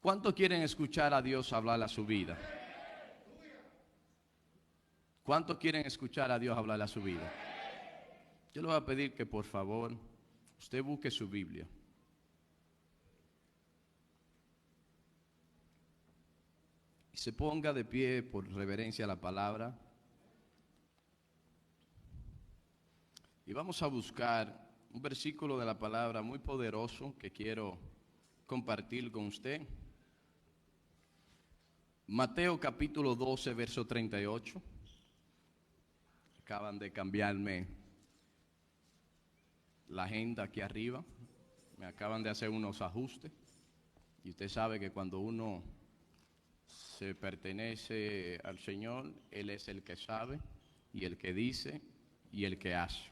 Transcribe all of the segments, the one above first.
¿Cuántos quieren escuchar a Dios hablar a su vida? ¿Cuántos quieren escuchar a Dios hablar a su vida? Yo le voy a pedir que por favor usted busque su Biblia. Y se ponga de pie por reverencia a la palabra. Y vamos a buscar un versículo de la palabra muy poderoso que quiero compartir con usted. Mateo capítulo 12, verso 38. Acaban de cambiarme la agenda aquí arriba. Me acaban de hacer unos ajustes. Y usted sabe que cuando uno se pertenece al Señor, Él es el que sabe y el que dice y el que hace.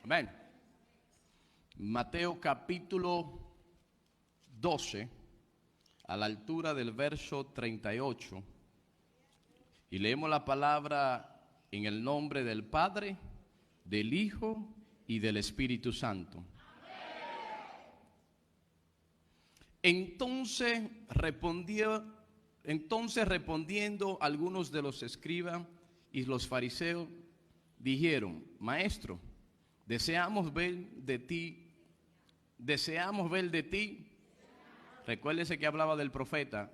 Amén. Mateo capítulo 12, a la altura del verso 38, y leemos la palabra en el nombre del Padre, del Hijo y del Espíritu Santo. Entonces respondiendo algunos de los escribas y los fariseos dijeron: Maestro, deseamos ver de ti. Recuérdese que hablaba del profeta,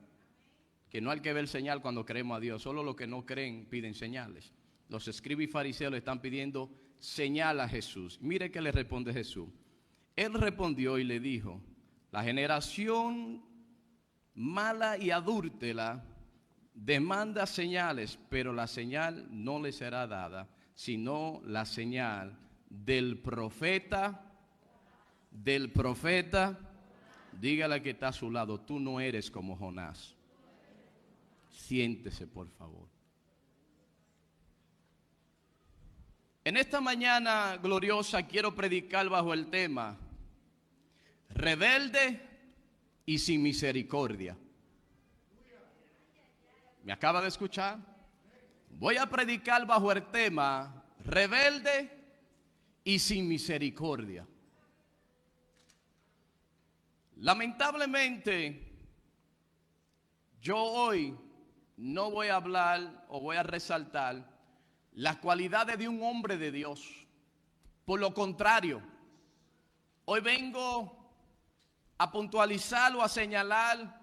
que no hay que ver señal cuando creemos a Dios, solo los que no creen piden señales. Los escribas y fariseos le están pidiendo señal a Jesús. Mire qué le responde Jesús. Él respondió y le dijo: la generación mala y adúltera demanda señales, pero la señal no le será dada, sino la señal del profeta. Dígale que está a su lado: tú no eres como Jonás. Siéntese, por favor. En esta mañana gloriosa quiero predicar bajo el tema rebelde y sin misericordia. ¿Me acaba de escuchar? Voy a predicar bajo el tema rebelde y sin misericordia. Lamentablemente, yo hoy no voy a hablar o voy a resaltar las cualidades de un hombre de Dios. Por lo contrario, hoy vengo a puntualizar o a señalar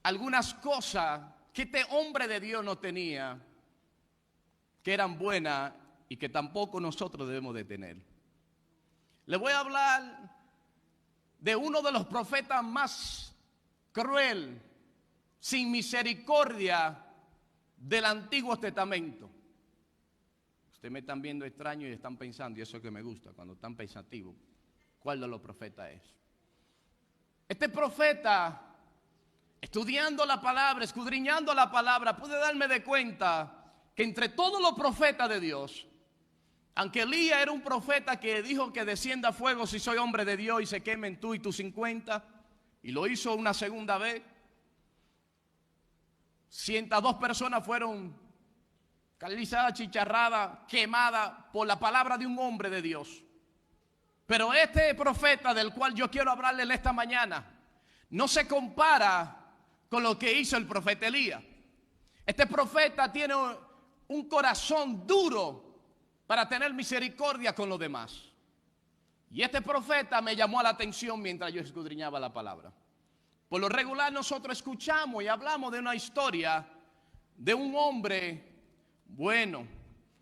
algunas cosas que este hombre de Dios no tenía, que eran buenas y que tampoco nosotros debemos de tener. Le voy a hablar de uno de los profetas más cruel, sin misericordia del Antiguo Testamento. Ustedes me están viendo extraño y están pensando, y eso es que me gusta, cuando están pensativos, ¿cuál de los profetas es? Este profeta, estudiando la palabra, escudriñando la palabra, pude darme de cuenta que entre todos los profetas de Dios, aunque Elías era un profeta que dijo que descienda fuego si soy hombre de Dios y se quemen tú y tus 50, y lo hizo una segunda vez, 102 personas fueron calizadas, chicharradas, quemadas por la palabra de un hombre de Dios. Pero este profeta del cual yo quiero hablarle en esta mañana no se compara con lo que hizo el profeta Elías. Este profeta tiene un corazón duro para tener misericordia con los demás. Y este profeta me llamó la atención mientras yo escudriñaba la palabra. Por lo regular nosotros escuchamos y hablamos de una historia de un hombre bueno,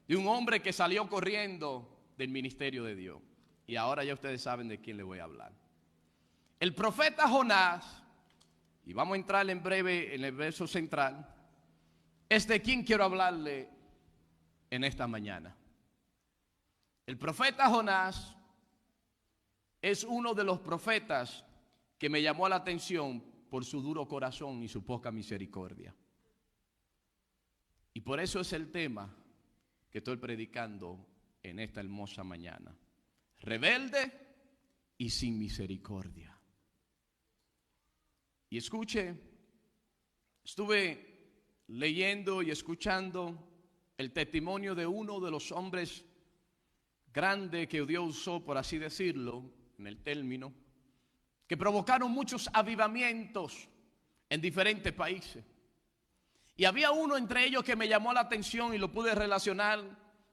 de un hombre que salió corriendo del ministerio de Dios. Y ahora ya ustedes saben de quién le voy a hablar. El profeta Jonás, y vamos a entrar en breve en el verso central, es de quien quiero hablarle en esta mañana. El profeta Jonás es uno de los profetas que me llamó la atención por su duro corazón y su poca misericordia. Y por eso es el tema que estoy predicando en esta hermosa mañana. Rebelde y sin misericordia. Y escuche, estuve leyendo y escuchando el testimonio de uno de los hombres grandes que Dios usó, por así decirlo, en el término, que provocaron muchos avivamientos en diferentes países. Y había uno entre ellos que me llamó la atención y lo pude relacionar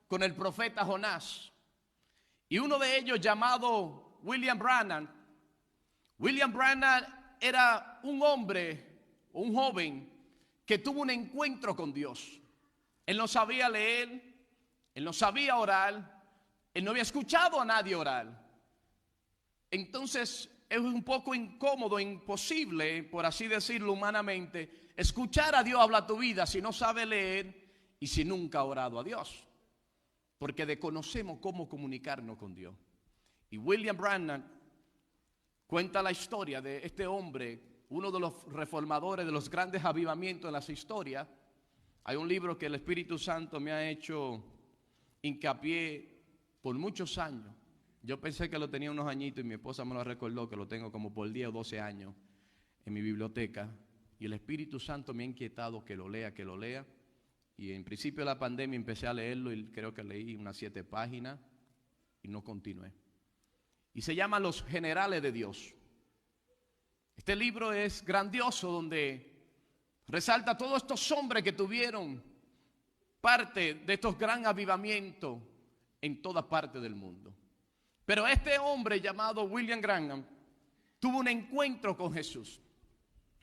con el profeta Jonás. Y uno de ellos, llamado William Branham. William Branham era un hombre, un joven, que tuvo un encuentro con Dios. Él no sabía leer, él no sabía orar, él no había escuchado a nadie orar. Entonces es un poco incómodo, imposible, por así decirlo humanamente, escuchar a Dios hablar tu vida si no sabe leer y si nunca ha orado a Dios. Porque desconocemos cómo comunicarnos con Dios. Y William Branham cuenta la historia de este hombre, uno de los reformadores de los grandes avivamientos en las historias. Hay un libro que el Espíritu Santo me ha hecho hincapié por muchos años. Yo pensé que lo tenía unos añitos y mi esposa me lo recordó que lo tengo como por 10 o 12 años en mi biblioteca. Y el Espíritu Santo me ha inquietado que lo lea. Y en principio de la pandemia empecé a leerlo y creo que leí unas 7 páginas y no continué. Y se llama Los Generales de Dios. Este libro es grandioso, donde resalta a todos estos hombres que tuvieron parte de estos gran avivamientos en toda parte del mundo. Pero este hombre llamado William Branham tuvo un encuentro con Jesús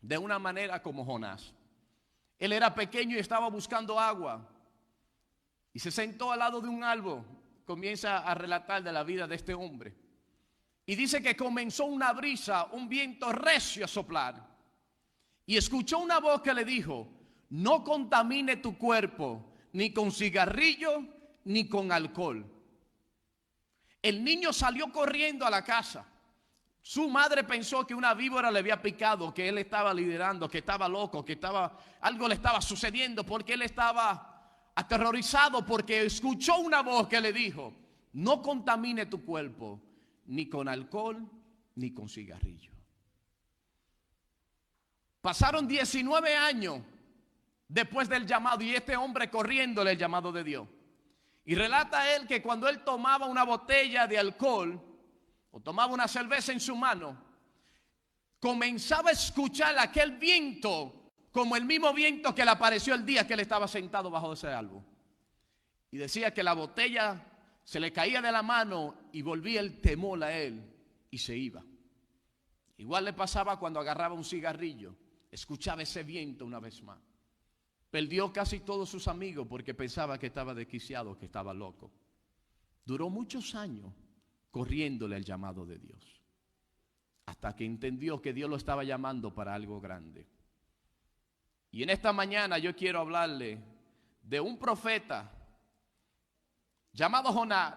de una manera como Jonás. Él era pequeño y estaba buscando agua y se sentó al lado de un árbol. Comienza a relatar de la vida de este hombre y dice que comenzó una brisa, un viento recio a soplar, y escuchó una voz que le dijo: no contamine tu cuerpo ni con cigarrillo ni con alcohol. El niño salió corriendo a la casa. Su madre pensó que una víbora le había picado, que él estaba liderando, que estaba loco, que algo le estaba sucediendo, porque él estaba aterrorizado porque escuchó una voz que le dijo: no contamine tu cuerpo ni con alcohol ni con cigarrillo. Pasaron 19 años después del llamado y este hombre corriéndole el llamado de Dios. Y relata él que cuando él tomaba una botella de alcohol o tomaba una cerveza en su mano, comenzaba a escuchar aquel viento como el mismo viento que le apareció el día que él estaba sentado bajo ese árbol. Y decía que la botella se le caía de la mano y volvía el temor a él y se iba. Igual le pasaba cuando agarraba un cigarrillo, escuchaba ese viento una vez más. Perdió casi todos sus amigos porque pensaba que estaba desquiciado, que estaba loco. Duró muchos años corriéndole al llamado de Dios, hasta que entendió que Dios lo estaba llamando para algo grande. Y en esta mañana yo quiero hablarle de un profeta llamado Jonás,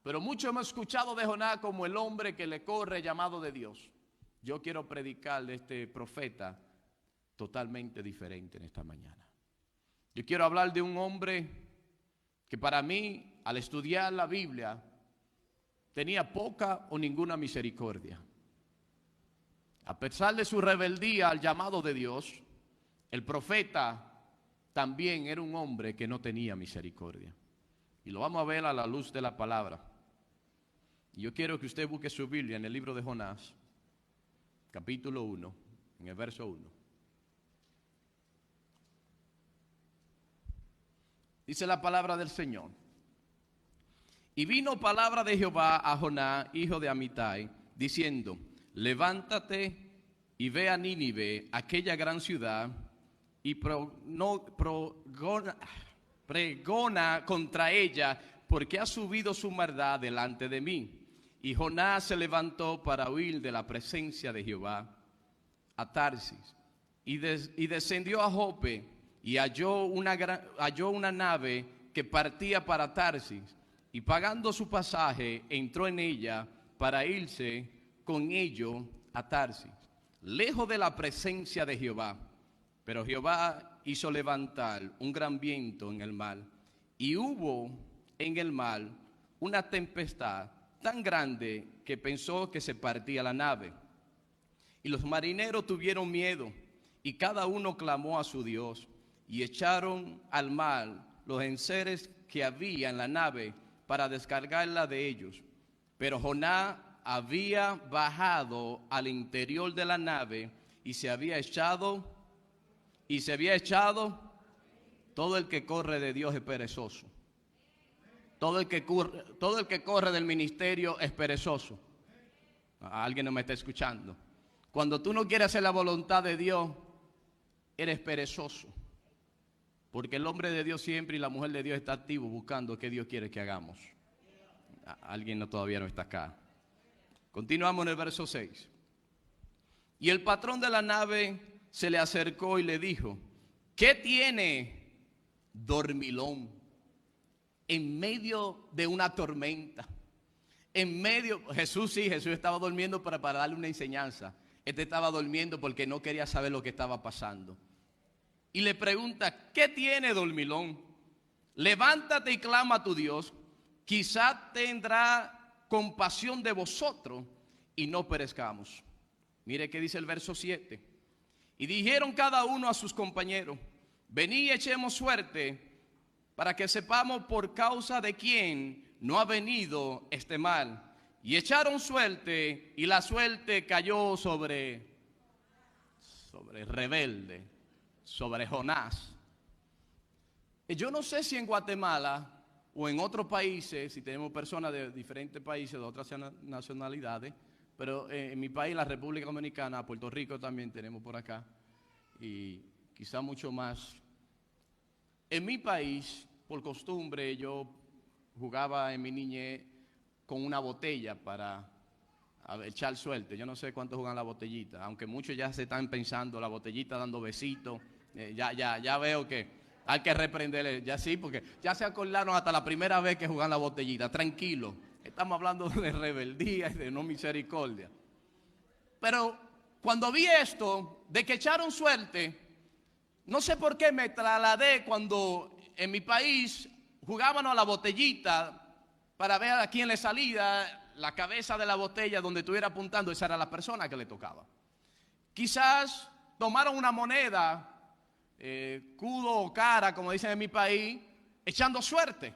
pero muchos hemos escuchado de Jonás como el hombre que le corre el llamado de Dios. Yo quiero predicar de este profeta totalmente diferente en esta mañana. Yo quiero hablar de un hombre que para mí, al estudiar la Biblia, tenía poca o ninguna misericordia. A pesar de su rebeldía al llamado de Dios, el profeta también era un hombre que no tenía misericordia. Y lo vamos a ver a la luz de la palabra. Y yo quiero que usted busque su Biblia en el libro de Jonás, capítulo 1, en el verso 1. Dice la palabra del Señor: y vino palabra de Jehová a Jonás, hijo de Amitai, diciendo: levántate y ve a Nínive, aquella gran ciudad, y pregona contra ella, porque ha subido su maldad delante de mí. Y Jonás se levantó para huir de la presencia de Jehová a Tarsis, y descendió a Jope, y halló una nave que partía para Tarsis, y pagando su pasaje entró en ella para irse con ello a Tarsis, lejos de la presencia de Jehová. Pero Jehová hizo levantar un gran viento en el mar, y hubo en el mar una tempestad tan grande que pensó que se partía la nave. Y los marineros tuvieron miedo, y cada uno clamó a su Dios, y echaron al mar los enseres que había en la nave para descargarla de ellos. Pero Jonás había bajado al interior de la nave y se había echado. Todo el que corre de Dios es perezoso. Todo el que corre del ministerio es perezoso. Alguien no me está escuchando. Cuando tú no quieres hacer la voluntad de Dios, eres perezoso. Porque el hombre de Dios siempre y la mujer de Dios está activo buscando qué Dios quiere que hagamos. Alguien todavía no está acá. Continuamos en el verso 6. Y el patrón de la nave se le acercó y le dijo: ¿qué tiene, dormilón? En medio de una tormenta. Jesús estaba durmiendo para darle una enseñanza. Este estaba durmiendo porque no quería saber lo que estaba pasando. Y le pregunta: ¿qué tiene, dormilón? Levántate y clama a tu Dios. Quizá tendrá compasión de vosotros y no perezcamos. Mire qué dice el verso 7. Y dijeron cada uno a sus compañeros: venid y echemos suerte para que sepamos por causa de quién no ha venido este mal. Y echaron suerte, y la suerte cayó sobre rebelde, sobre Jonás. Yo no sé si en Guatemala o en otros países, si tenemos personas de diferentes países, de otras nacionalidades, pero en mi país, la República Dominicana, Puerto Rico también tenemos por acá, y quizá mucho más. En mi país, por costumbre, yo jugaba en mi niñez con una botella para echar suerte. Yo no sé cuántos juegan la botellita, aunque muchos ya se están pensando la botellita dando besitos. Ya veo que hay que reprenderle, ya sí, porque ya se acordaron hasta la primera vez que juegan la botellita. Tranquilo, estamos hablando de rebeldía y de no misericordia. Pero cuando vi esto, de que echaron suerte, no sé por qué me trasladé cuando en mi país jugábamos a la botellita para ver a quién le salía la cabeza de la botella donde estuviera apuntando. Esa era la persona que le tocaba. Quizás tomaron una moneda, cudo o cara, como dicen en mi país, echando suerte.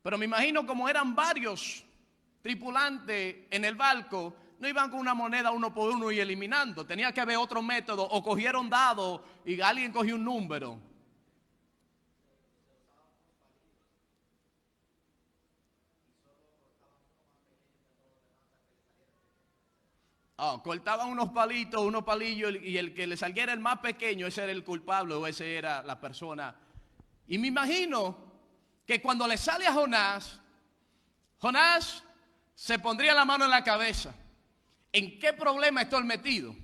Pero me imagino, como eran varios tripulantes en el barco, no iban con una moneda uno por uno y eliminando. Tenía que haber otro método, o cogieron dados y alguien cogió un número. Cortaban unos palillos, y el que le saliera el más pequeño, ese era el culpable, o esa era la persona. Y me imagino que cuando le sale a Jonás se pondría la mano en la cabeza. ¿En qué problema estoy metido?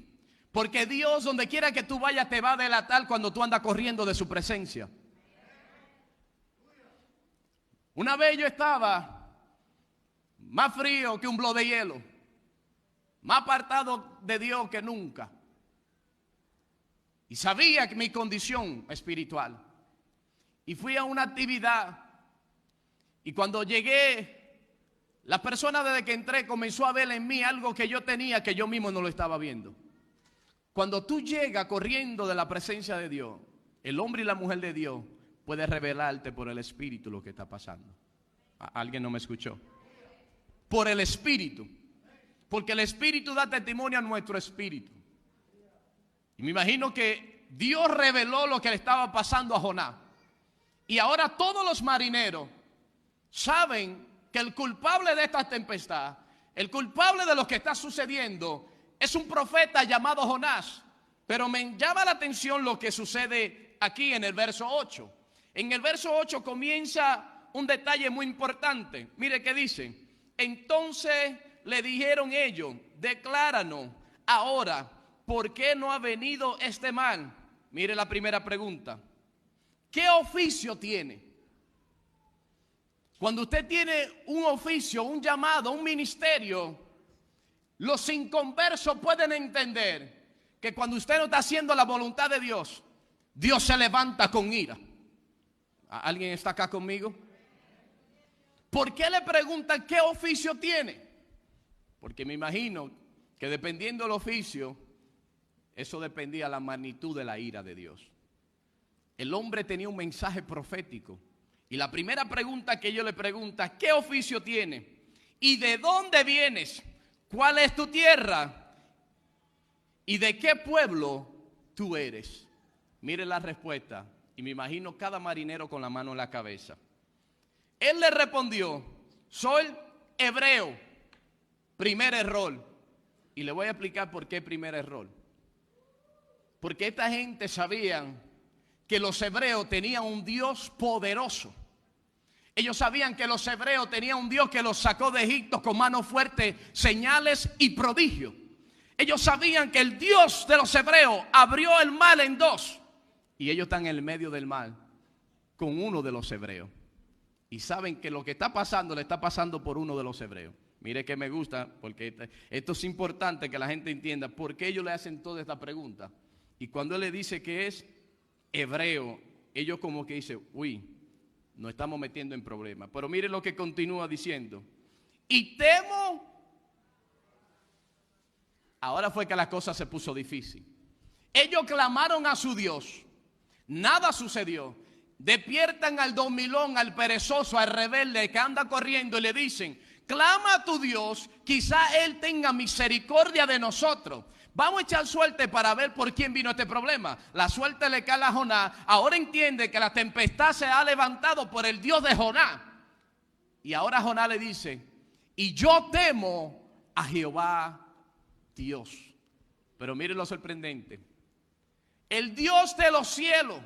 Porque Dios, donde quiera que tú vayas, te va a delatar cuando tú andas corriendo de su presencia. Una vez yo estaba más frío que un bloque de hielo, más apartado de Dios que nunca, y sabía que mi condición espiritual, y fui a una actividad, y cuando llegué, la persona desde que entré comenzó a ver en mí algo que yo tenía, que yo mismo no lo estaba viendo. Cuando tú llegas corriendo de la presencia de Dios, el hombre y la mujer de Dios puede revelarte por el Espíritu lo que está pasando. ¿Alguien no me escuchó? Por el Espíritu. Porque el Espíritu da testimonio a nuestro espíritu. Y me imagino que Dios reveló lo que le estaba pasando a Jonás. Y ahora todos los marineros saben que el culpable de esta tempestad, el culpable de lo que está sucediendo, es un profeta llamado Jonás. Pero me llama la atención lo que sucede aquí en el verso 8. En el verso 8 comienza un detalle muy importante. Mire qué dice. Entonces le dijeron ellos: decláranos ahora, ¿por qué no ha venido este mal? Mire la primera pregunta. ¿Qué oficio tiene? Cuando usted tiene un oficio, un llamado, un ministerio, los inconversos pueden entender que cuando usted no está haciendo la voluntad de Dios, Dios se levanta con ira. ¿Alguien está acá conmigo? ¿Por qué le preguntan qué oficio tiene? Porque me imagino que dependiendo del oficio, eso dependía de la magnitud de la ira de Dios. El hombre tenía un mensaje profético. Y la primera pregunta que ellos le preguntan: ¿qué oficio tiene? ¿Y de dónde vienes? ¿Cuál es tu tierra? ¿y de qué pueblo tú eres? Mire la respuesta, y me imagino cada marinero con la mano en la cabeza. Él le respondió, soy hebreo. Primer error. Y le voy a explicar por qué primer error. Porque esta gente sabían que los hebreos tenían un Dios poderoso. Ellos sabían que los hebreos tenían un Dios que los sacó de Egipto con mano fuerte, señales y prodigios. Ellos sabían que el Dios de los hebreos abrió el mar en dos. Y ellos están en el medio del mar con uno de los hebreos. Y saben que lo que está pasando le está pasando por uno de los hebreos. Mire que me gusta, porque esto es importante que la gente entienda por qué ellos le hacen toda esta pregunta. Y cuando él le dice que es hebreo, ellos como que dicen, uy, nos estamos metiendo en problemas. Pero mire lo que continúa diciendo. Y temo. Ahora fue que la cosa se puso difícil. Ellos clamaron a su Dios. Nada sucedió. Despiertan al dormilón, al perezoso, al rebelde que anda corriendo y le dicen, clama a tu Dios, quizá Él tenga misericordia de nosotros. Vamos a echar suerte para ver por quién vino este problema. La suerte le cae a Jonás. Ahora entiende que la tempestad se ha levantado por el Dios de Jonás. Y ahora Jonás le dice, y yo temo a Jehová Dios. Pero mire lo sorprendente. El Dios de los cielos,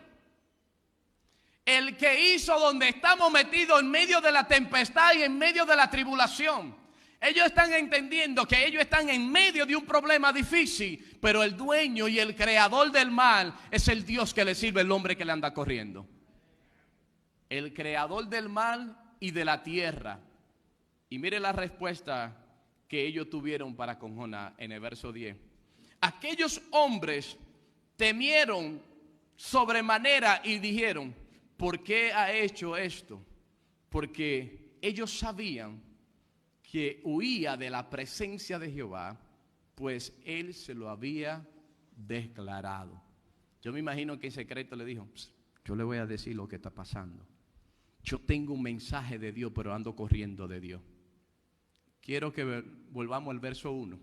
el que hizo donde estamos metidos en medio de la tempestad y en medio de la tribulación. Ellos están entendiendo que ellos están en medio de un problema difícil, pero el dueño y el creador del mal es el Dios que le sirve el hombre que le anda corriendo. El creador del mal y de la tierra. Y mire la respuesta que ellos tuvieron para con Jonás en el verso 10. Aquellos hombres temieron sobremanera y dijeron, ¿por qué ha hecho esto? Porque ellos sabían que huía de la presencia de Jehová, pues él se lo había declarado. Yo me imagino que en secreto le dijo, yo le voy a decir lo que está pasando. Yo tengo un mensaje de Dios, pero ando corriendo de Dios. Quiero que volvamos al verso 1.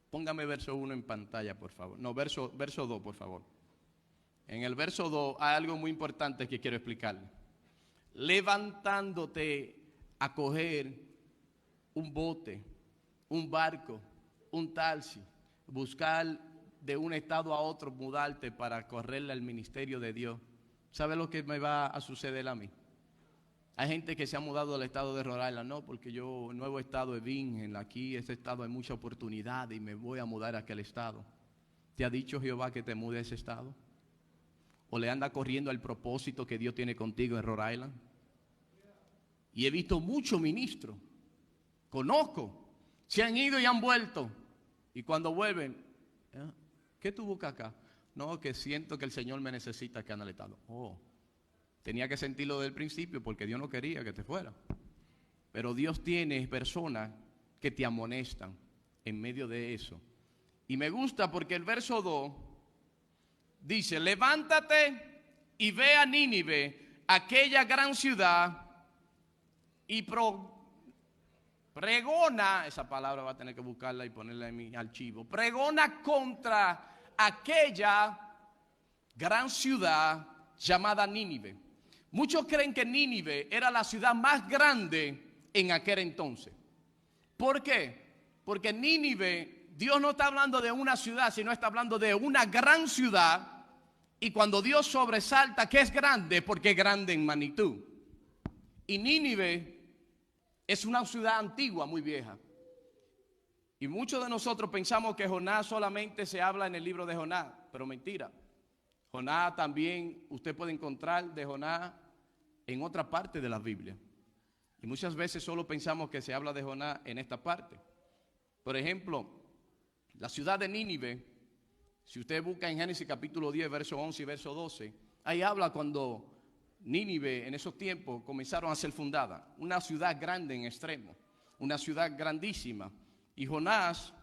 Póngame verso 1 en pantalla, por favor. No, verso 2, por favor. En el verso 2 hay algo muy importante que quiero explicarle. Levantándote a coger un bote, un barco, un taxi, buscar de un estado a otro, mudarte para correrle al ministerio de Dios. ¿Sabe lo que me va a suceder a mí? Hay gente que se ha mudado al estado de Rhode Island, no, porque yo, el nuevo estado es virgen, aquí ese estado hay mucha oportunidad y me voy a mudar a aquel estado. ¿Te ha dicho Jehová que te mude a ese estado? ¿O le anda corriendo al propósito que Dios tiene contigo en Rhode Island? Y he visto muchos ministros, conozco, se han ido y han vuelto. Y cuando vuelven, ¿qué tú buscas acá? No, que siento que el Señor me necesita acá en el estado. Oh, tenía que sentirlo desde el principio porque Dios no quería que te fuera. Pero Dios tiene personas que te amonestan en medio de eso. Y me gusta porque el verso 2 dice, levántate y ve a Nínive, aquella gran ciudad, y pregona, esa palabra va a tener que buscarla y ponerla en mi archivo, pregona contra aquella gran ciudad llamada Nínive. Muchos creen que Nínive era la ciudad más grande en aquel entonces. ¿Por qué? Porque Nínive, Dios no está hablando de una ciudad, sino está hablando de una gran ciudad. Y cuando Dios sobresalta que es grande, porque es grande en magnitud. Y Nínive es una ciudad antigua, muy vieja. Y muchos de nosotros pensamos que Jonás solamente se habla en el libro de Jonás, pero mentira. Jonás también, usted puede encontrar de Jonás en otra parte de la Biblia. Y muchas veces solo pensamos que se habla de Jonás en esta parte. Por ejemplo, la ciudad de Nínive, si usted busca en Génesis capítulo 10, verso 11 y verso 12, ahí habla cuando Nínive en esos tiempos comenzaron a ser fundadas. Una ciudad grande en extremo, una ciudad grandísima. Y Jonás,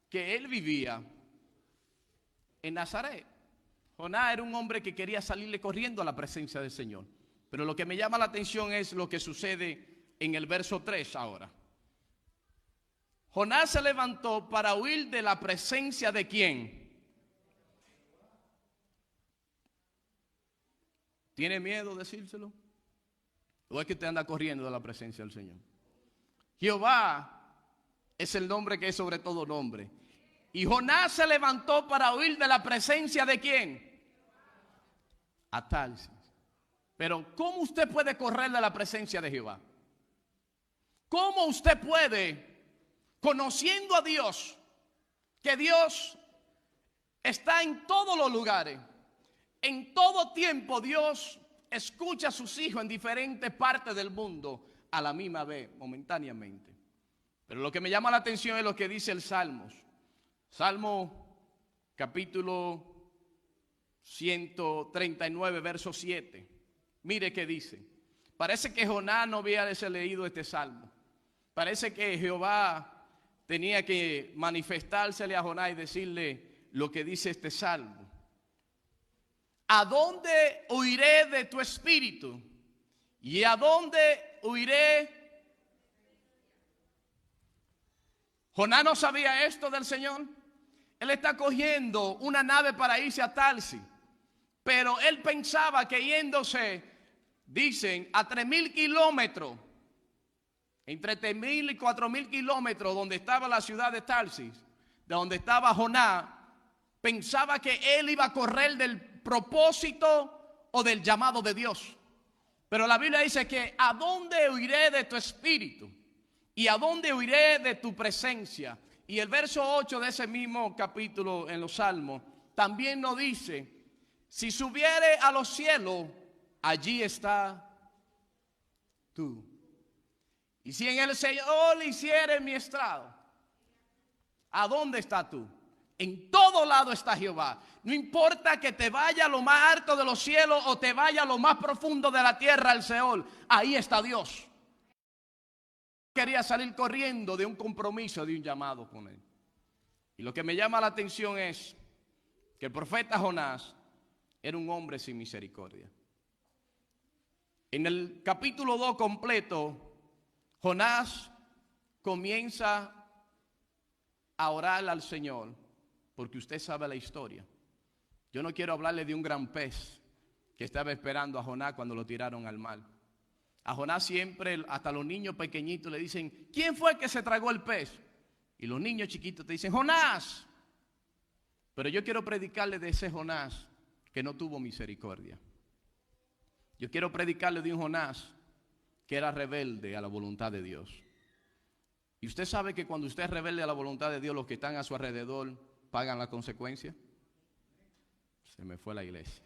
que él vivía en Nazaret. Jonás era un hombre que quería salirle corriendo a la presencia del Señor. Pero lo que me llama la atención es lo que sucede en el verso 3 ahora. Jonás se levantó para huir de la presencia de ¿quién? ¿Tiene miedo decírselo? ¿O es que usted anda corriendo de la presencia del Señor? Jehová es el nombre que es sobre todo nombre. Y Jonás se levantó para huir de la presencia de ¿quién? A Tarsis. Pero ¿cómo usted puede correr de la presencia de Jehová? ¿Cómo usted puede, conociendo a Dios, que Dios está en todos los lugares, en todo tiempo Dios escucha a sus hijos en diferentes partes del mundo a la misma vez, momentáneamente? Pero lo que me llama la atención es lo que dice el Salmos. Salmo capítulo 139, verso 7. Mire qué dice. Parece que Jonás no había leído este salmo. Parece que Jehová tenía que manifestársele a Jonás y decirle lo que dice este salmo. ¿A dónde huiré de tu espíritu? ¿Y a dónde huiré? Jonás no sabía esto del Señor. Él está cogiendo una nave para irse a Tarsis, pero él pensaba que yéndose, dicen, a 3,000 kilómetros, entre 3,000 y 4,000 kilómetros, donde estaba la ciudad de Tarsis, de donde estaba Jonás, pensaba que él iba a correr del propósito o del llamado de Dios. Pero la Biblia dice que ¿a dónde huiré de tu espíritu? ¿Y a dónde huiré de tu presencia? Y el verso 8 de ese mismo capítulo en los Salmos también nos dice: si subiere a los cielos, allí está tú. Y si en el Señor hiciere mi estrado, ¿a dónde está tú? En todo lado está Jehová. No importa que te vaya a lo más alto de los cielos o te vaya a lo más profundo de la tierra, el Seol, ahí está Dios. Quería salir corriendo de un compromiso, de un llamado con él. Y lo que me llama la atención es que el profeta Jonás era un hombre sin misericordia. En el capítulo 2 completo, Jonás comienza a orar al Señor, porque usted sabe la historia. Yo no quiero hablarle de un gran pez que estaba esperando a Jonás cuando lo tiraron al mar. A Jonás siempre, hasta los niños pequeñitos le dicen: ¿quién fue el que se tragó el pez? Y los niños chiquitos te dicen: Jonás. Pero yo quiero predicarle de ese Jonás que no tuvo misericordia. Yo quiero predicarle de un Jonás que era rebelde a la voluntad de Dios. Y usted sabe que cuando usted es rebelde a la voluntad de Dios, los que están a su alrededor pagan la consecuencia. Se me fue la iglesia.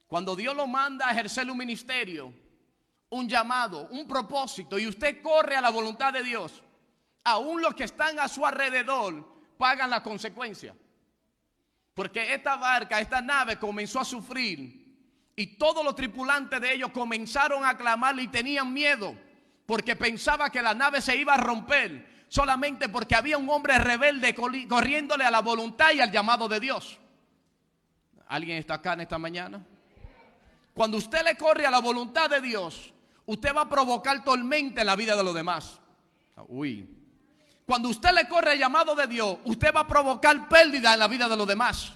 Cuando Dios lo manda a ejercer un ministerio, un llamado, un propósito, y usted corre a la voluntad de Dios, aún los que están a su alrededor pagan la consecuencia. Porque esta barca, esta nave comenzó a sufrir, y todos los tripulantes de ellos comenzaron a clamar y tenían miedo, porque pensaba que la nave se iba a romper, solamente porque había un hombre rebelde corriéndole a la voluntad y al llamado de Dios. ¿Alguien está acá en esta mañana? Cuando usted le corre a la voluntad de Dios, usted va a provocar tormenta en la vida de los demás. Uy. Cuando usted le corre al llamado de Dios, usted va a provocar pérdida en la vida de los demás.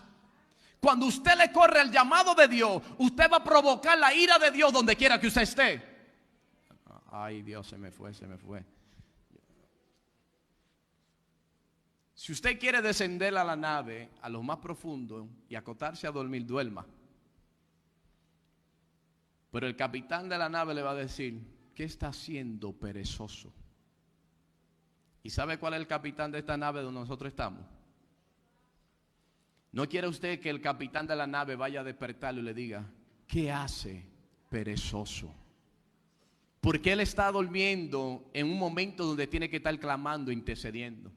Cuando usted le corre al llamado de Dios, usted va a provocar la ira de Dios donde quiera que usted esté. Ay, Dios, se me fue. Si usted quiere descender a la nave, a lo más profundo, y acotarse a dormir, duerma. Pero el capitán de la nave le va a decir: ¿qué está haciendo, perezoso? ¿Y sabe cuál es el capitán de esta nave donde nosotros estamos? ¿No quiere usted que el capitán de la nave vaya a despertarlo y le diga: ¿qué hace, perezoso? Porque él está durmiendo en un momento donde tiene que estar clamando, intercediendo.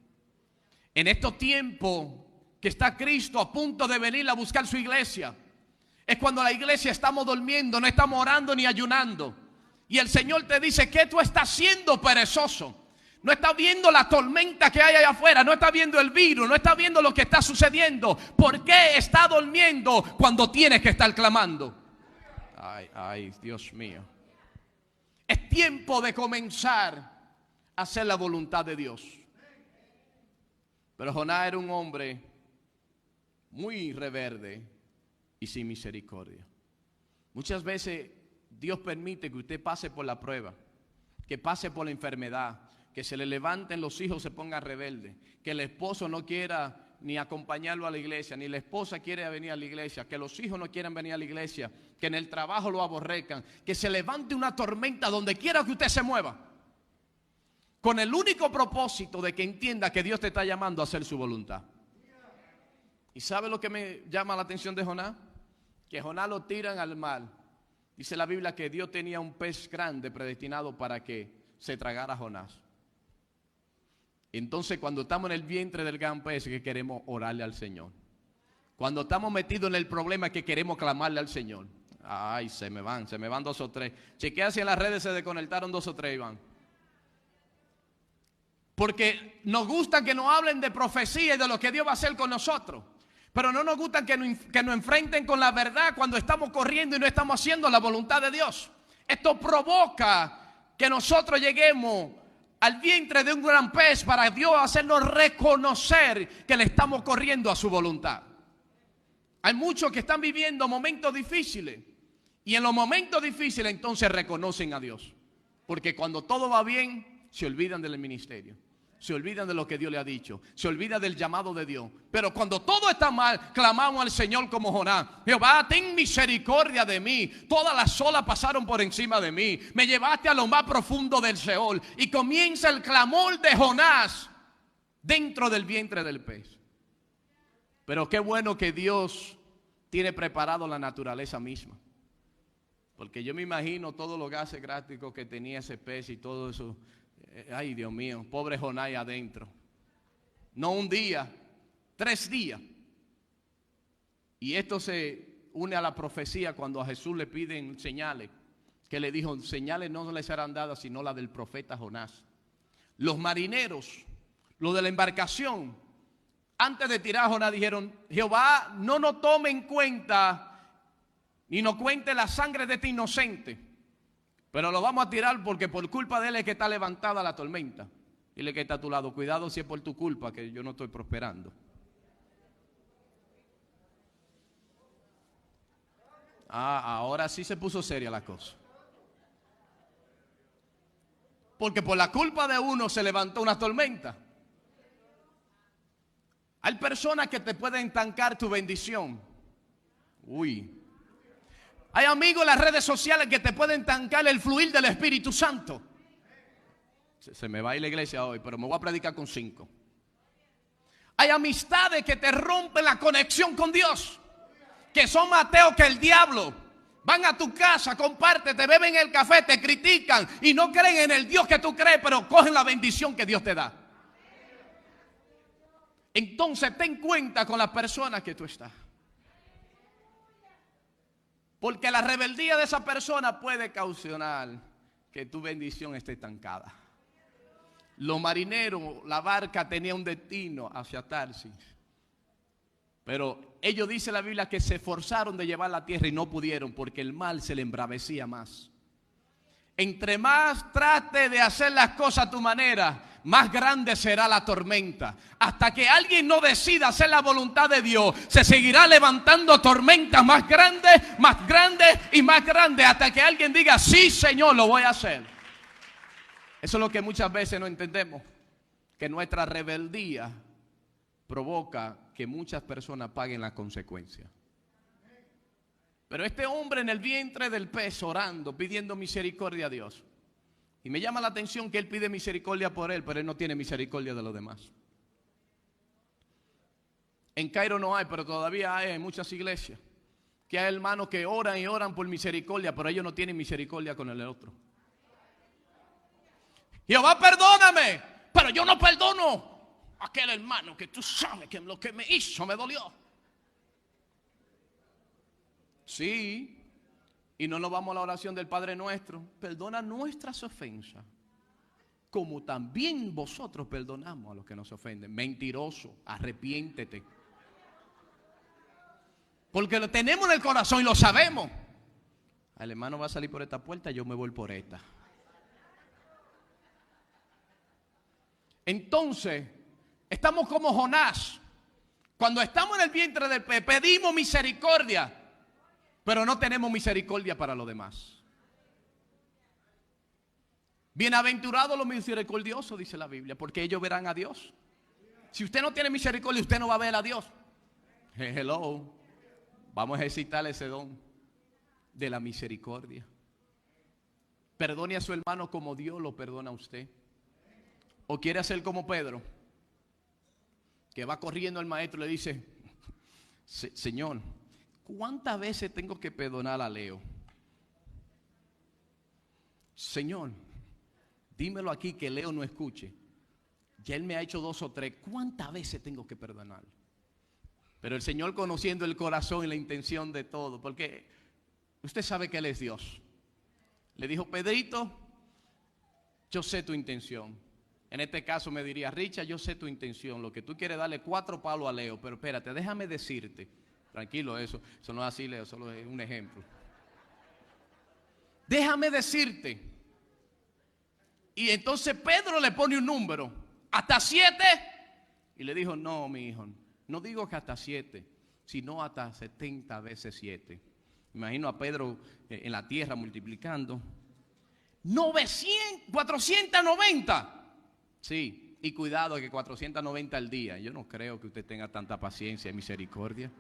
En estos tiempos que está Cristo a punto de venir a buscar su iglesia, es cuando la iglesia estamos durmiendo, no estamos orando ni ayunando. Y el Señor te dice: ¿qué tú estás haciendo, perezoso? No estás viendo la tormenta que hay allá afuera, no estás viendo el virus, no estás viendo lo que está sucediendo. ¿Por qué está durmiendo cuando tienes que estar clamando? Ay, Dios mío. Es tiempo de comenzar hacer la voluntad de Dios. Pero Jonás era un hombre muy rebelde y sin misericordia. Muchas veces Dios permite que usted pase por la prueba, que pase por la enfermedad, que se le levanten los hijos, se pongan rebeldes, que el esposo no quiera ni acompañarlo a la iglesia, ni la esposa quiere venir a la iglesia, que los hijos no quieran venir a la iglesia, que en el trabajo lo aborrezcan, que se levante una tormenta donde quiera que usted se mueva, con el único propósito de que entienda que Dios te está llamando a hacer su voluntad. ¿Y sabe lo que me llama la atención de Jonás? Que Jonás lo tiran al mar. Dice la Biblia que Dios tenía un pez grande predestinado para que se tragara a Jonás. Entonces, cuando estamos en el vientre del gran pez, que queremos orarle al Señor. Cuando estamos metidos en el problema, que queremos clamarle al Señor. Ay, se me van 2 o 3. Chequea si en las redes se desconectaron 2 o 3, Iván. Porque nos gusta que nos hablen de profecía y de lo que Dios va a hacer con nosotros. Pero no nos gusta que nos enfrenten con la verdad cuando estamos corriendo y no estamos haciendo la voluntad de Dios. Esto provoca que nosotros lleguemos al vientre de un gran pez para Dios hacernos reconocer que le estamos corriendo a su voluntad. Hay muchos que están viviendo momentos difíciles y en los momentos difíciles entonces reconocen a Dios. Porque cuando todo va bien, se olvidan del ministerio. Se olvidan de lo que Dios le ha dicho. Se olvidan del llamado de Dios. Pero cuando todo está mal, clamamos al Señor como Jonás. Jehová, ten misericordia de mí. Todas las olas pasaron por encima de mí. Me llevaste a lo más profundo del Seol. Y comienza el clamor de Jonás dentro del vientre del pez. Pero qué bueno que Dios tiene preparado la naturaleza misma. Porque yo me imagino todos los gases gástricos que tenía ese pez y todo eso. Ay, Dios mío, pobre Jonás ahí adentro. No un día, 3 días. Y esto se une a la profecía cuando a Jesús le piden señales. Que le dijo, señales no les serán dadas sino la del profeta Jonás. Los marineros, los de la embarcación, antes de tirar a Jonás dijeron, Jehová no nos tome en cuenta ni nos cuente la sangre de este inocente. Pero lo vamos a tirar porque por culpa de él es que está levantada la tormenta. Dile que está a tu lado, cuidado si es por tu culpa que yo no estoy prosperando. Ahora sí se puso seria la cosa. Porque por la culpa de uno se levantó una tormenta. Hay personas que te pueden estancar tu bendición. Hay amigos en las redes sociales que te pueden estancar el fluir del Espíritu Santo. Se me va a ir la iglesia hoy, pero me voy a predicar con 5. Hay amistades que te rompen la conexión con Dios, que son más ateos que el diablo. Van a tu casa, comparten, te beben el café, te critican y no creen en el Dios que tú crees, pero cogen la bendición que Dios te da. Entonces ten cuenta con las personas que tú estás. Porque la rebeldía de esa persona puede causar que tu bendición esté estancada. Los marineros, la barca tenía un destino hacia Tarsis. Pero ellos, dice la Biblia, que se esforzaron de llevar la tierra y no pudieron porque el mal se le embravecía más. Entre más trate de hacer las cosas a tu manera, más grande será la tormenta. Hasta que alguien no decida hacer la voluntad de Dios, se seguirá levantando tormentas más grandes y más grandes. Hasta que alguien diga, sí Señor, lo voy a hacer. Eso es lo que muchas veces no entendemos. Que nuestra rebeldía provoca que muchas personas paguen las consecuencias. Pero este hombre en el vientre del pez orando, pidiendo misericordia a Dios. Y me llama la atención que él pide misericordia por él, pero él no tiene misericordia de los demás. En Cairo no hay, pero todavía hay en muchas iglesias. Que hay hermanos que oran y oran por misericordia, pero ellos no tienen misericordia con el otro. Jehová, perdóname, pero yo no perdono a aquel hermano que tú sabes que lo que me hizo me dolió. Sí, y no nos vamos a la oración del Padre Nuestro. Perdona nuestras ofensas, como también vosotros perdonamos a los que nos ofenden. Mentiroso, arrepiéntete. Porque lo tenemos en el corazón y lo sabemos. El hermano va a salir por esta puerta, yo me voy por esta. Entonces, estamos como Jonás. Cuando estamos en el vientre del pez, pedimos misericordia, pero no tenemos misericordia para los demás. Bienaventurados los misericordiosos, dice la Biblia, porque ellos verán a Dios. Si usted no tiene misericordia, usted no va a ver a Dios. Hello. Vamos a ejercitar ese don de la misericordia. Perdone a su hermano como Dios lo perdona a usted. O quiere hacer como Pedro, que va corriendo al maestro y le dice: Señor, ¿cuántas veces tengo que perdonar a Leo? Señor, dímelo aquí que Leo no escuche. Ya él me ha hecho 2 o 3. ¿Cuántas veces tengo que perdonar? Pero el Señor, conociendo el corazón y la intención de todo, porque usted sabe que Él es Dios, le dijo: Pedrito, yo sé tu intención. En este caso me diría: Richard, yo sé tu intención. Lo que tú quieres darle 4 palos a Leo. Pero espérate, déjame decirte. Tranquilo, eso no es así, Leo, solo es un ejemplo. Déjame decirte. Y entonces Pedro le pone un número: hasta 7. Y le dijo: no, mi hijo, no digo que hasta 7, sino hasta 70 veces 7. Imagino a Pedro en la tierra multiplicando. 490. Sí, y cuidado que 490 al día. Yo no creo que usted tenga tanta paciencia y misericordia.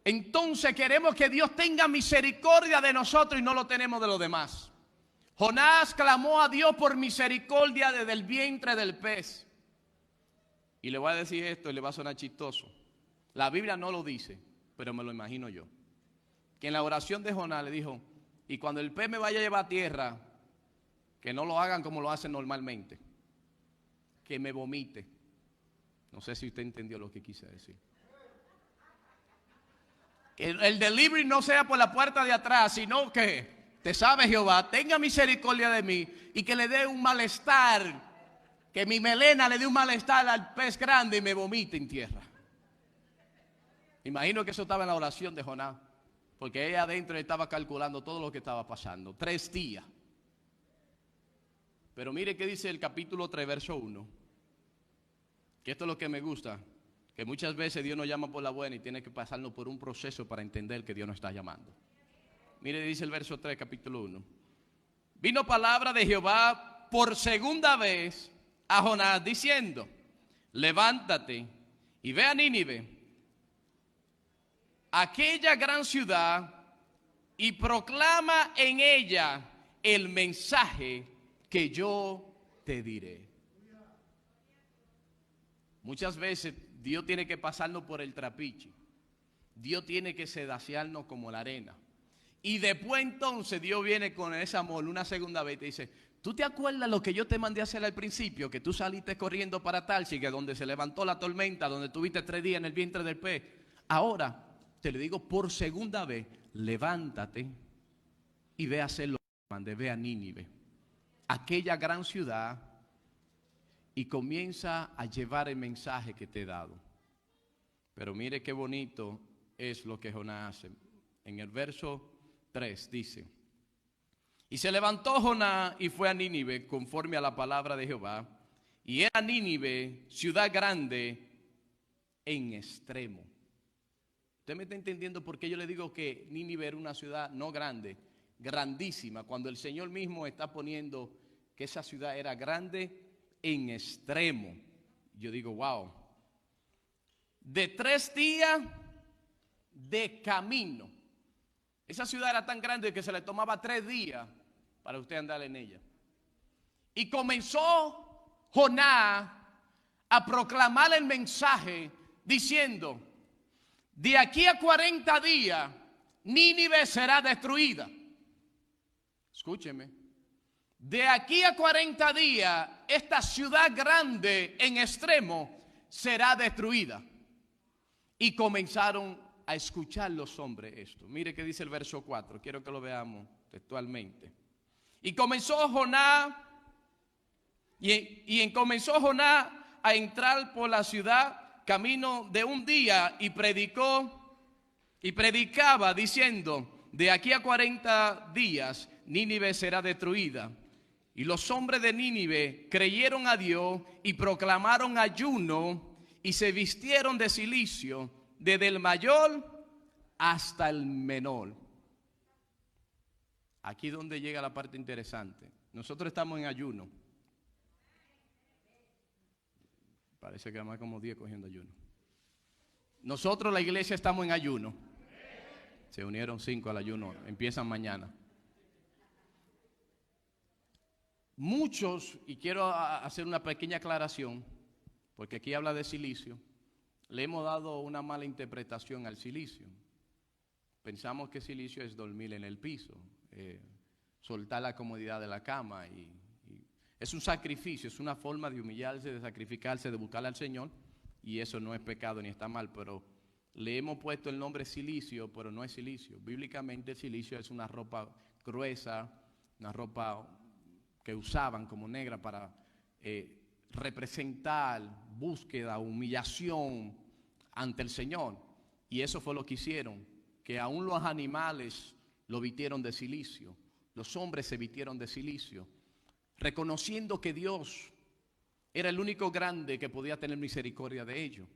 Entonces queremos que Dios tenga misericordia de nosotros y no lo tenemos de los demás. Jonás clamó a Dios por misericordia desde el vientre del pez. Y le voy a decir esto y le va a sonar chistoso. La Biblia no lo dice, pero me lo imagino yo. Que en la oración de Jonás le dijo: y cuando el pez me vaya a llevar a tierra, que no lo hagan como lo hacen normalmente, que me vomite. No sé si usted entendió lo que quise decir. Que el delivery no sea por la puerta de atrás, sino que, te sabe Jehová, tenga misericordia de mí y que le dé un malestar, que mi melena le dé un malestar al pez grande y me vomite en tierra. Imagino que eso estaba en la oración de Jonás, porque ella adentro estaba calculando todo lo que estaba pasando. 3 días. Pero mire qué dice el capítulo 3, verso 1. Que esto es lo que me gusta. Que muchas veces Dios nos llama por la buena y tiene que pasarnos por un proceso para entender que Dios nos está llamando. Mire, dice el verso 3, capítulo 1. Vino palabra de Jehová por segunda vez a Jonás diciendo: levántate y ve a Nínive, aquella gran ciudad, y proclama en ella el mensaje que yo te diré. Muchas veces Dios tiene que pasarnos por el trapiche. Dios tiene que sedaciarnos como la arena. Y después entonces Dios viene con ese amor una segunda vez y te dice: ¿tú te acuerdas lo que yo te mandé a hacer al principio? Que tú saliste corriendo para Tarsis, que donde se levantó la tormenta, donde tuviste 3 días en el vientre del pez. Ahora te le digo por segunda vez: levántate y ve a hacer lo que mandé, ve a Nínive, aquella gran ciudad, y comienza a llevar el mensaje que te he dado. Pero mire qué bonito es lo que Jonás hace. En el verso 3 dice: y se levantó Jonás y fue a Nínive conforme a la palabra de Jehová. Y era Nínive ciudad grande en extremo. ¿Usted me está entendiendo por qué yo le digo que Nínive era una ciudad no grande, grandísima? Cuando el Señor mismo está poniendo que esa ciudad era grande en extremo. Yo digo: wow. De 3 días de camino. Esa ciudad era tan grande que se le tomaba 3 días para usted andar en ella. Y comenzó Jonás a proclamar el mensaje diciendo: de aquí a 40 días Nínive será destruida. Escúcheme. De aquí a 40 días esta ciudad grande en extremo será destruida. Y comenzaron a escuchar los hombres esto. Mire que dice el verso 4, quiero que lo veamos textualmente. Y comenzó Jonás comenzó Jonás a entrar por la ciudad camino de un día y predicaba diciendo: de aquí a 40 días Nínive será destruida. Y los hombres de Nínive creyeron a Dios y proclamaron ayuno y se vistieron de cilicio, desde el mayor hasta el menor. Aquí es donde llega la parte interesante. Nosotros estamos en ayuno. Parece que más como 10 cogiendo ayuno. Nosotros, la iglesia, estamos en ayuno. Se unieron 5 al ayuno. Empiezan mañana. Muchos, y quiero hacer una pequeña aclaración, porque aquí habla de silicio, le hemos dado una mala interpretación al silicio. Pensamos que silicio es dormir en el piso, soltar la comodidad de la cama. Y es un sacrificio, es una forma de humillarse, de sacrificarse, de buscarle al Señor. Y eso no es pecado ni está mal, pero le hemos puesto el nombre silicio, pero no es silicio. Bíblicamente el silicio es una ropa gruesa, una ropa que usaban como negra para representar búsqueda, humillación ante el Señor. Y eso fue lo que hicieron, que aún los animales lo vistieron de silicio, los hombres se vistieron de silicio, reconociendo que Dios era el único grande que podía tener misericordia de ellos.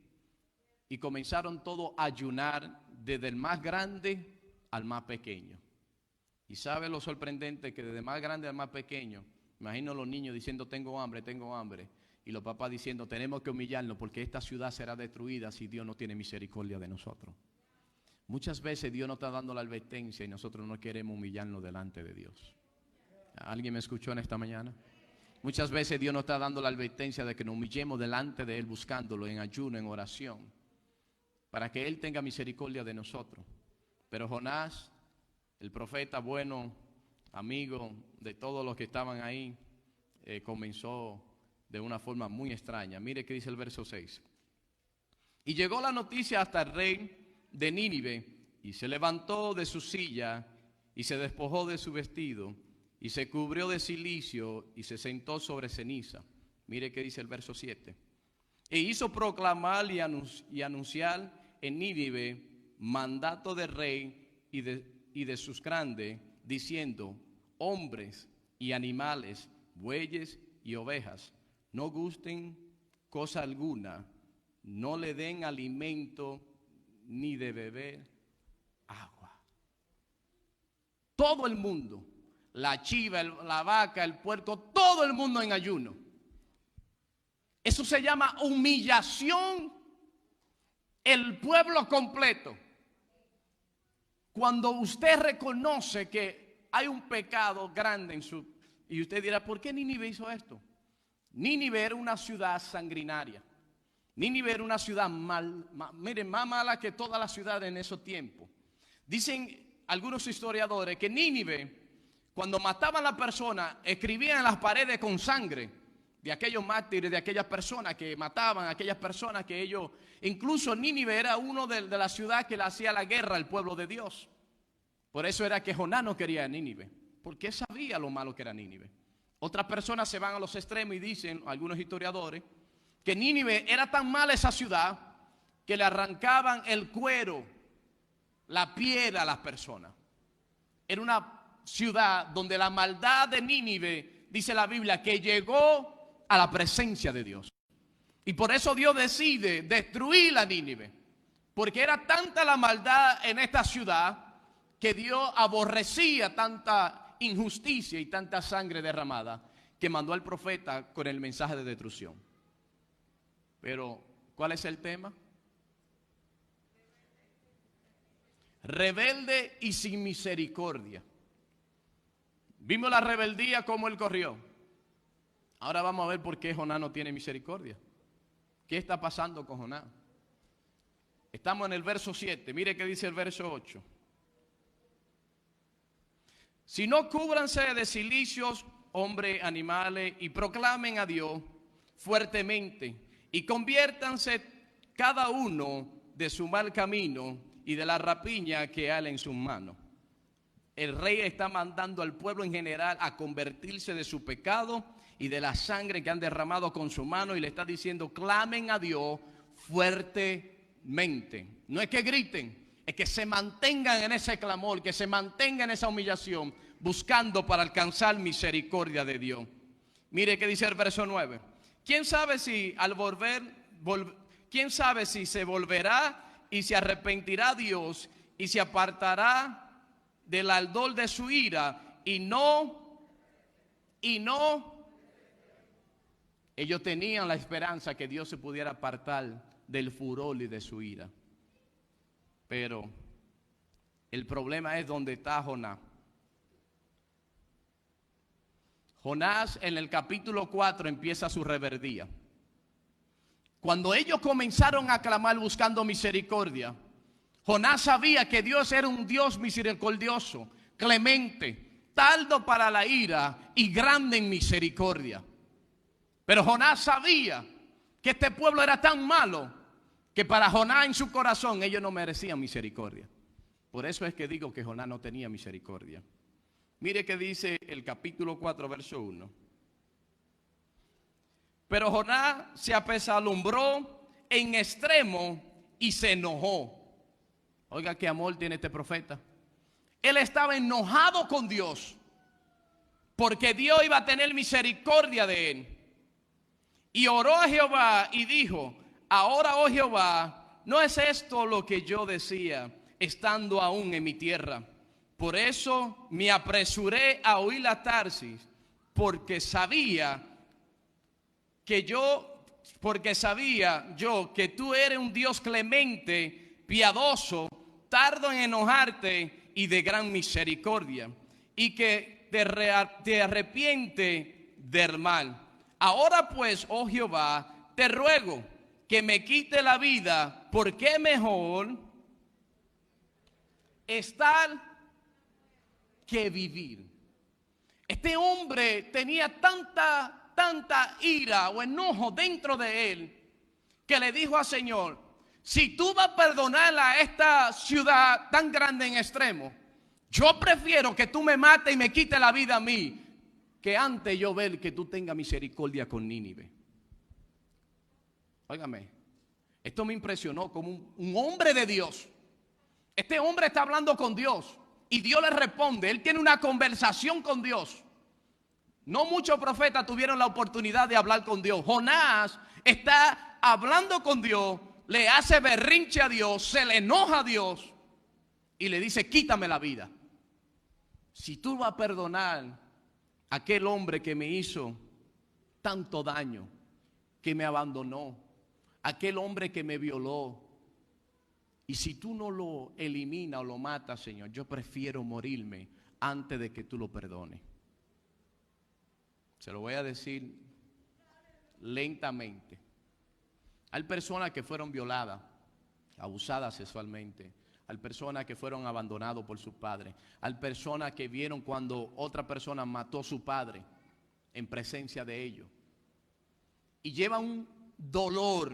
Y comenzaron todos a ayunar, desde el más grande al más pequeño. Y sabe lo sorprendente, que desde el más grande al más pequeño, imagino a los niños diciendo tengo hambre, y los papás diciendo tenemos que humillarnos porque esta ciudad será destruida si Dios no tiene misericordia de nosotros. Muchas veces Dios nos está dando la advertencia y nosotros no queremos humillarnos delante de Dios. ¿Alguien me escuchó en esta mañana? Muchas veces Dios nos está dando la advertencia de que nos humillemos delante de Él, buscándolo en ayuno, en oración, para que Él tenga misericordia de nosotros. Pero Jonás, el profeta bueno, amigo de todos los que estaban ahí, comenzó de una forma muy extraña. Mire qué dice el verso 6. Y llegó la noticia hasta el rey de Nínive, y se levantó de su silla, y se despojó de su vestido, y se cubrió de cilicio, y se sentó sobre ceniza. Mire qué dice el verso 7. E hizo proclamar y anunciar en Nínive mandato del rey y de sus grandes, diciendo: hombres y animales, bueyes y ovejas, no gusten cosa alguna, no le den alimento ni de beber agua. Todo el mundo, la chiva, la vaca, el puerco, todo el mundo en ayuno. Eso se llama humillación, el pueblo completo. Cuando usted reconoce que hay un pecado grande en su... Y usted dirá, ¿por qué Nínive hizo esto? Nínive era una ciudad sanguinaria. Nínive era una ciudad miren, más mala que todas las ciudades en esos tiempos. Dicen algunos historiadores que Nínive, cuando mataban a la persona, escribían en las paredes con sangre de aquellos mártires, de aquellas personas que mataban, aquellas personas que ellos... Incluso Nínive era uno de la ciudad que le hacía la guerra al pueblo de Dios. Por eso era que Jonás no quería a Nínive, porque sabía lo malo que era Nínive. Otras personas se van a los extremos y dicen, algunos historiadores, que Nínive era tan mala esa ciudad que le arrancaban el cuero, la piel a las personas. Era una ciudad donde la maldad de Nínive, dice la Biblia, que llegó a la presencia de Dios. Y por eso Dios decide destruir a Nínive, porque era tanta la maldad en esta ciudad que Dios aborrecía tanta injusticia y tanta sangre derramada, que mandó al profeta con el mensaje de destrucción. Pero, ¿cuál es el tema? Rebelde y sin misericordia. Vimos la rebeldía, cómo él corrió. Ahora vamos a ver por qué Jonás no tiene misericordia. ¿Qué está pasando con Jonás? Estamos en el verso 7. Mire qué dice el verso 8. Si no cúbranse de cilicios, hombres, animales, y proclamen a Dios fuertemente, y conviértanse cada uno de su mal camino y de la rapiña que hay en sus manos. El rey está mandando al pueblo en general a convertirse de su pecado y de la sangre que han derramado con su mano, y le está diciendo: clamen a Dios fuertemente. No es que griten, es que se mantengan en ese clamor, que se mantengan en esa humillación, buscando para alcanzar misericordia de Dios. Mire que dice el verso 9. ¿Quién sabe si al quién sabe si se volverá y se arrepentirá Dios y se apartará del ardor de su ira y no, ellos tenían la esperanza que Dios se pudiera apartar del furor y de su ira. Pero el problema es donde está Jonás. Jonás en el capítulo 4 empieza su rebeldía. Cuando ellos comenzaron a clamar buscando misericordia, Jonás sabía que Dios era un Dios misericordioso, clemente, tardo para la ira y grande en misericordia. Pero Jonás sabía que este pueblo era tan malo que para Jonás en su corazón ellos no merecían misericordia. Por eso es que digo que Jonás no tenía misericordia. Mire que dice el capítulo 4, verso 1. Pero Jonás se apesadumbró en extremo y se enojó. Oiga qué amor tiene este profeta. Él estaba enojado con Dios porque Dios iba a tener misericordia de él. Y oró a Jehová y dijo: ahora, oh Jehová, no es esto lo que yo decía estando aún en mi tierra. Por eso me apresuré a huir a Tarsis, porque sabía yo que tú eres un Dios clemente, piadoso, tardo en enojarte y de gran misericordia, y que te arrepiente del mal. Ahora pues, oh Jehová, te ruego que me quite la vida, porque mejor estar que vivir. Este hombre tenía tanta ira o enojo dentro de él que le dijo al Señor: si tú vas a perdonar a esta ciudad tan grande en extremo, yo prefiero que tú me mates y me quites la vida a mí, que antes yo ver que tú tengas misericordia con Nínive. Óigame, esto me impresionó como un hombre de Dios. Este hombre está hablando con Dios y Dios le responde. Él tiene una conversación con Dios. No muchos profetas tuvieron la oportunidad de hablar con Dios. Jonás está hablando con Dios, le hace berrinche a Dios, se le enoja a Dios y le dice: quítame la vida. Si tú vas a perdonar a aquel hombre que me hizo tanto daño, que me abandonó, aquel hombre que me violó, y si tú no lo eliminas o lo matas, Señor, yo prefiero morirme antes de que tú lo perdones. Se lo voy a decir lentamente. Hay personas que fueron violadas, abusadas sexualmente. Hay personas que fueron abandonados por sus padres. Hay personas que vieron cuando otra persona mató a su padre en presencia de ellos. Y llevan un dolor,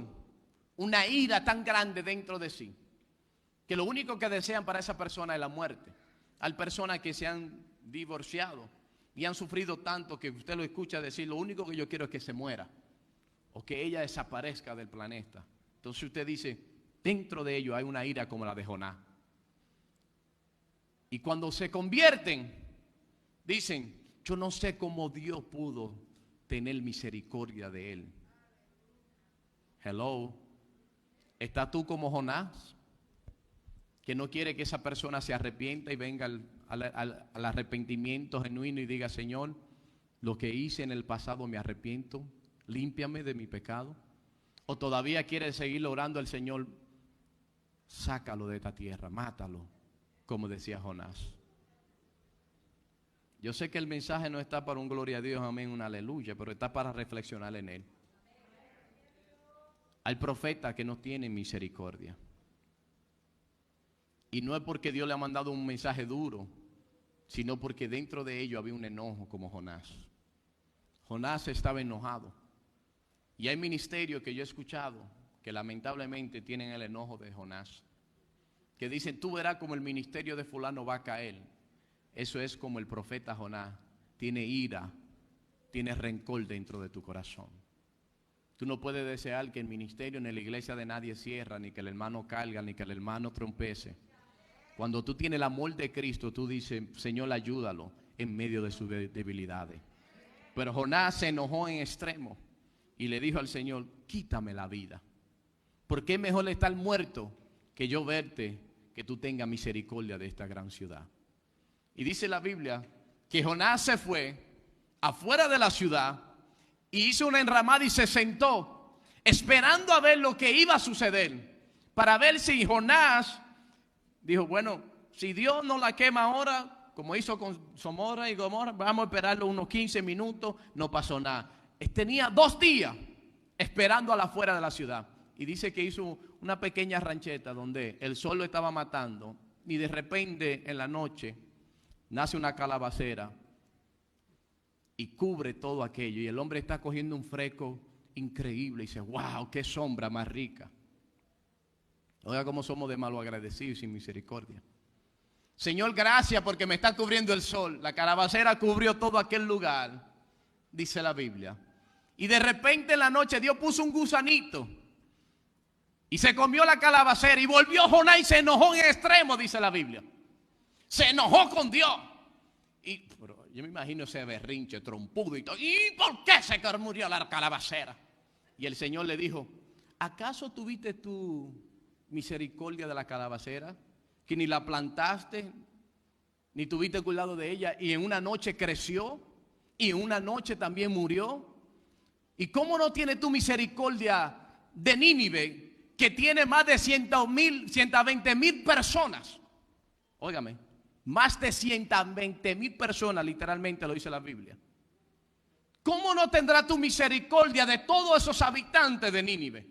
una ira tan grande dentro de sí, que lo único que desean para esa persona es la muerte. Hay personas que se han divorciado y han sufrido tanto que usted lo escucha decir: lo único que yo quiero es que se muera o que ella desaparezca del planeta. Entonces usted dice: dentro de ellos hay una ira como la de Jonás. Y cuando se convierten, dicen: yo no sé cómo Dios pudo tener misericordia de él. Hello, ¿estás tú como Jonás, que no quiere que esa persona se arrepienta y venga al arrepentimiento genuino y diga: Señor, lo que hice en el pasado me arrepiento, límpiame de mi pecado? ¿O todavía quiere seguir orando al Señor: sácalo de esta tierra, mátalo, como decía Jonás? Yo sé que el mensaje no está para un gloria a Dios, amén, un aleluya, pero está para reflexionar en él. Hay profetas que no tienen misericordia. Y no es porque Dios le ha mandado un mensaje duro, sino porque dentro de ellos había un enojo como Jonás. Jonás estaba enojado. Y hay ministerios que yo he escuchado que lamentablemente tienen el enojo de Jonás, que dicen: tú verás como el ministerio de fulano va a caer. Eso es como el profeta Jonás. Tiene ira, tiene rencor dentro de tu corazón. Tú no puedes desear que el ministerio ni la iglesia de nadie cierra, ni que el hermano caiga, ni que el hermano trompece. Cuando tú tienes el amor de Cristo, tú dices: Señor, ayúdalo. en medio de sus debilidades. Pero Jonás se enojó en extremo y le dijo al Señor: quítame la vida, porque es mejor estar muerto que yo verte, que tú tengas misericordia de esta gran ciudad. Y dice la Biblia que Jonás se fue afuera de la ciudad y hizo una enramada y se sentó esperando a ver lo que iba a suceder, para ver si Jonás dijo: bueno, si Dios no la quema ahora, como hizo con Sodoma y Gomorra, vamos a esperarlo unos 15 minutos, no pasó nada. Tenía 2 días esperando a la afuera de la ciudad. Y dice que hizo una pequeña rancheta donde el sol lo estaba matando, y de repente en la noche nace una calabacera y cubre todo aquello, y el hombre está cogiendo un fresco increíble y dice: wow, qué sombra más rica. Oiga cómo somos de malo agradecidos y sin misericordia. Señor, gracias porque me está cubriendo el sol. La calabacera cubrió todo aquel lugar, dice la Biblia. Y de repente en la noche Dios puso un gusanito y se comió la calabacera, y volvió Jonás y se enojó en extremo, dice la Biblia. Se enojó con Dios. Pero yo me imagino ese berrinche trompudo y todo. ¿Y por qué se murió la calabacera? Y el Señor le dijo: ¿acaso tuviste tú misericordia de la calabacera, que ni la plantaste, ni tuviste cuidado de ella, y en una noche creció, y en una noche también murió? ¿Y cómo no tienes tú misericordia de Nínive, que tiene más de 120,000 personas? Óigame, más de 120,000 personas, literalmente lo dice la Biblia. ¿Cómo no tendrás tu misericordia de todos esos habitantes de Nínive?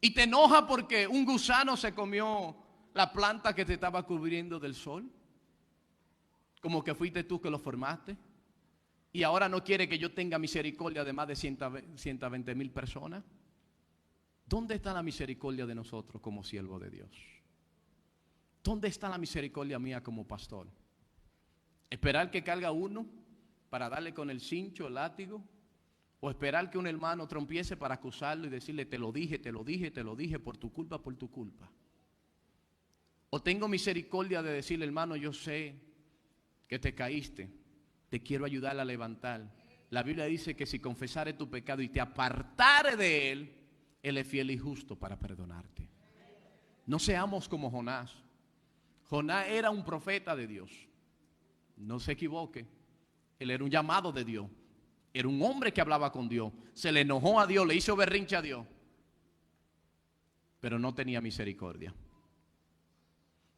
Y te enoja porque un gusano se comió la planta que te estaba cubriendo del sol, como que fuiste tú que lo formaste. Y ahora no quiere que yo tenga misericordia de más de 120,000 personas. ¿Dónde está la misericordia de nosotros como siervos de Dios? ¿Dónde está la misericordia mía como pastor? ¿Esperar que caiga uno para darle con el cincho, el látigo? ¿O esperar que un hermano trompiece para acusarlo y decirle: te lo dije, te lo dije, te lo dije, por tu culpa, por tu culpa? ¿O tengo misericordia de decirle: hermano, yo sé que te caíste, te quiero ayudar a levantar? La Biblia dice que si confesares tu pecado y te apartares de él, él es fiel y justo para perdonarte. No seamos como Jonás. Jonás era un profeta de Dios. No se equivoque. Él era un llamado de Dios. Era un hombre que hablaba con Dios. Se le enojó a Dios, le hizo berrinche a Dios, pero no tenía misericordia.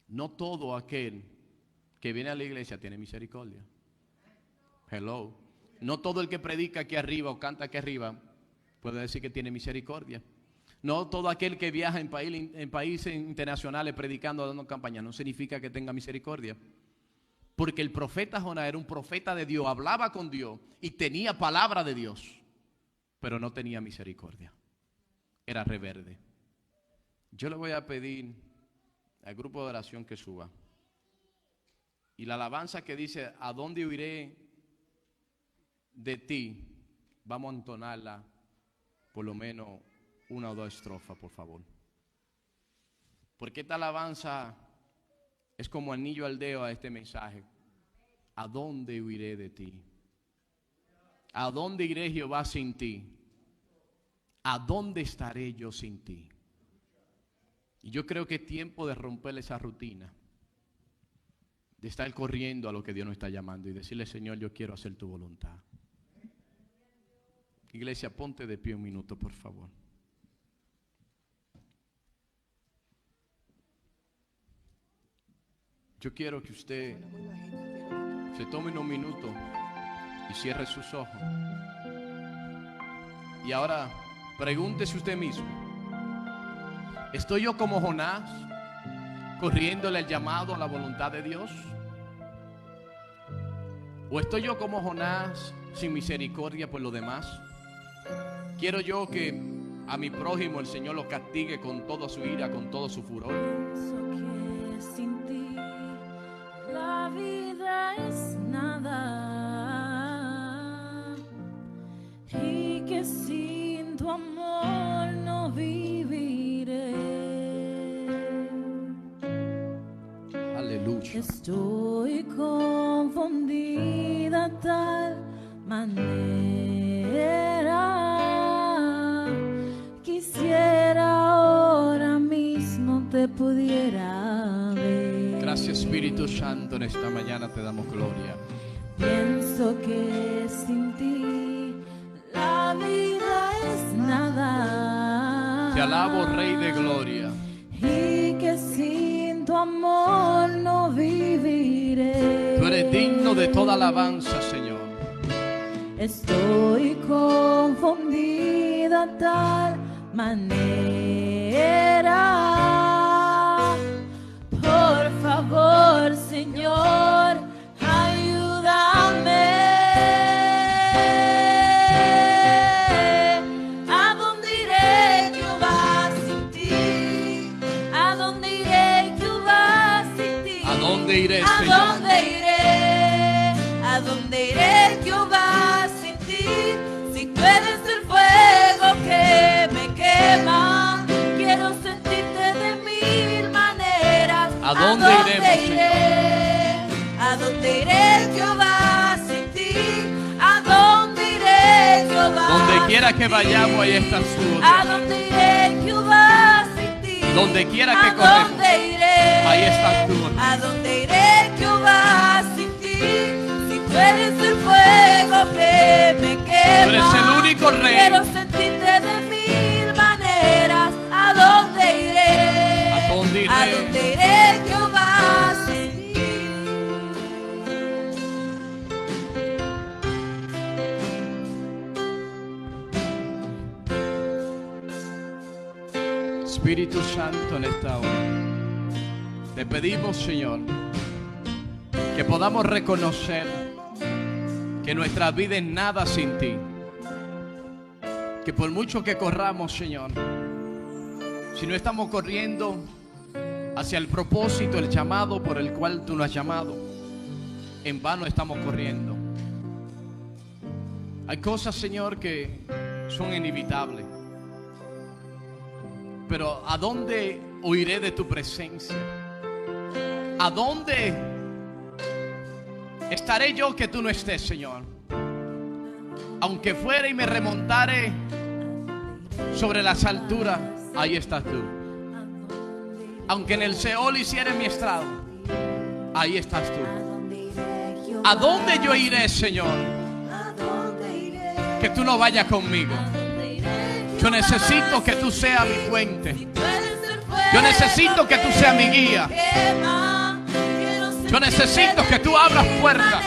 No todo aquel que viene a la iglesia tiene misericordia. Hello. No todo el que predica aquí arriba o canta aquí arriba puede decir que tiene misericordia. No todo aquel que viaja en países internacionales predicando, dando campaña, no significa que tenga misericordia. Porque el profeta Jonás era un profeta de Dios, hablaba con Dios y tenía palabra de Dios, pero no tenía misericordia. Era rebelde. Yo le voy a pedir al grupo de oración que suba. Y la alabanza que dice: ¿a dónde huiré de ti? Vamos a entonarla por lo menos 1 o 2 estrofas, por favor. Porque esta alabanza es como anillo al dedo a este mensaje. ¿A dónde huiré de ti? ¿A dónde iré, Jehová, sin ti? ¿A dónde estaré yo sin ti? Y yo creo que es tiempo de romper esa rutina, de estar corriendo a lo que Dios nos está llamando y decirle: Señor, yo quiero hacer tu voluntad. Iglesia, ponte de pie un minuto, por favor. Yo quiero que usted se tome unos minutos y cierre sus ojos. Y ahora pregúntese usted mismo: ¿estoy yo como Jonás, corriéndole el llamado a la voluntad de Dios? ¿O estoy yo como Jonás, sin misericordia por lo demás? ¿Quiero yo que a mi prójimo el Señor lo castigue con toda su ira, con todo su furor? Sin ti la vida es nada, y que sin tu amor no viviré. Aleluya. escucho. Estoy confundida de tal manera. Quisiera ahora mismo te pudiera ver. Gracias, Espíritu Santo, en esta mañana te damos gloria. Pienso que sin ti la vida es nada. Te alabo, Rey de Gloria. Y que sin tu amor no viviré. Tú eres digno de toda alabanza, Señor. Estoy confundida de tal manera. Por favor, Señor, ayúdame. ¿A dónde iré, Jehová, sin ti? ¿A dónde iré, Jehová, sin ti? ¿A dónde iré, ¿A Señor? dónde iré? ¿A dónde iré, Jehová, sin ti? Si tú eres el fuego que me quema, quiero sentirte de mil maneras. ¿A dónde iremos, iré? ¿A dónde iré, Jehová, sin ti? ¿A dónde iré, Jehová? Donde quiera que vayamos, ahí estás tú. ¿A dónde iré, Jehová, sin ti? Donde quiera que ¿A corremos, dónde iré? ahí estás tú. ¿A dónde iré, Jehová, sin ti? Si tú eres el fuego que me quema. Tú eres el único Rey. Quiero sentirte de mil maneras. ¿A dónde iré? ¿A dónde iré? ¿A dónde iré, Jehová, sin ti? Espíritu Santo, en esta hora te pedimos, Señor, que podamos reconocer que nuestra vida es nada sin ti. Que por mucho que corramos, Señor, si no estamos corriendo hacia el propósito, el llamado por el cual tú nos has llamado, en vano estamos corriendo. Hay cosas, Señor, que son inevitables. Pero ¿a dónde huiré de tu presencia? ¿A dónde estaré yo que tú no estés, Señor? Aunque fuera y me remontare sobre las alturas, ahí estás tú. Aunque en el Seol hiciera mi estrado, ahí estás tú. ¿A dónde yo iré, Señor? Que tú no vayas conmigo. Yo necesito que tú seas mi fuente. Yo necesito que tú seas mi guía. Yo necesito que tú abras puertas.